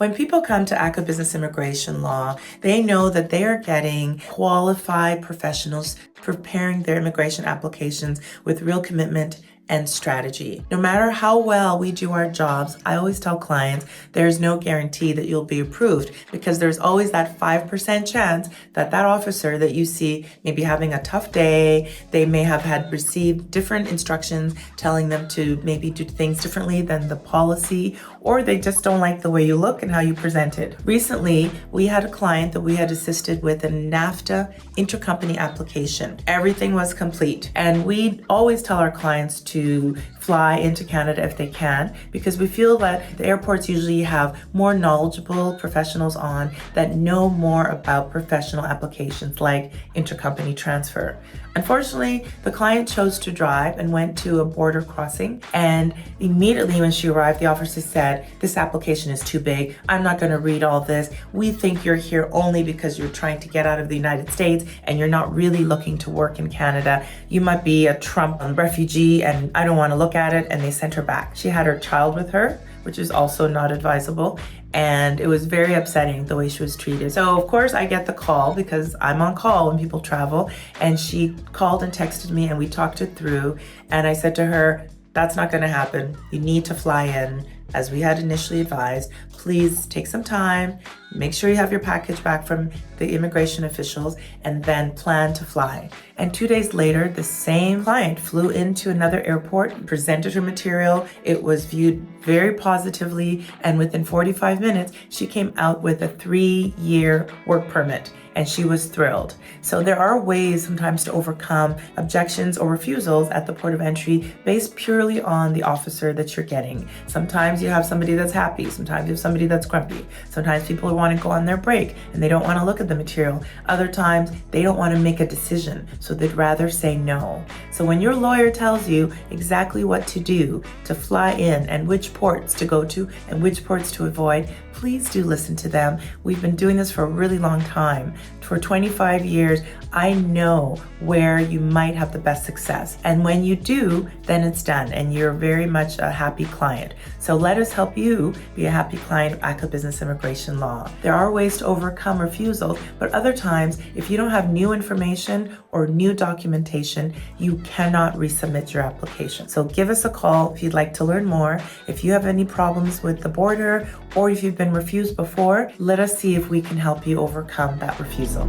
When people come to Ackah Business Immigration Law, they know that they are getting qualified professionals preparing their immigration applications with real commitment and strategy. No matter how well we do our jobs, I always tell clients there's no guarantee that you'll be approved, because there's always that 5% chance that that officer that you see may be having a tough day. They may have had received different instructions telling them to maybe do things differently than the policy, or they just don't like the way you look and how you presented. Recently, we had a client that we had assisted with a NAFTA intercompany application. Everything was complete, and we always tell our clients to fly into Canada if they can, because we feel that the airports usually have more knowledgeable professionals on that know more about professional applications like intercompany transfer. Unfortunately, the client chose to drive and went to a border crossing, and immediately when she arrived, the officer said, "This application is too big. I'm not going to read all this. We think you're here only because you're trying to get out of the United States and you're not really looking to work in Canada. You might be a Trump refugee and I don't want to look at it," and they sent her back. She had her child with her, which is also not advisable. And it was very upsetting the way she was treated. So of course I get the call, because I'm on call when people travel, and she called and texted me and we talked it through. And I said to her, "That's not going to happen. You need to fly in as we had initially advised. Please take some time, make sure you have your package back from the immigration officials, and then plan to fly." And 2 days later, the same client flew into another airport, presented her material. It was viewed very positively, and within 45 minutes, she came out with a 3-year work permit, and she was thrilled. So there are ways sometimes to overcome objections or refusals at the port of entry based purely on the officer that you're getting. Sometimes you have somebody that's happy, sometimes you have somebody that's grumpy. Sometimes people want to go on their break and they don't want to look at the material. Other times they don't want to make a decision, so they'd rather say no. So when your lawyer tells you exactly what to do to fly in and which ports to go to and which ports to avoid, please do listen to them. We've been doing this for a really long time. For 25 years, I know where you might have the best success. And when you do, then it's done and you're very much a happy client. So let us help you be a happy client of Ackah Business Immigration Law. There are ways to overcome refusals, but other times, if you don't have new information or new documentation, you cannot resubmit your application. So give us a call if you'd like to learn more. If you have any problems with the border, or if you've been refused before, let us see if we can help you overcome that refusal.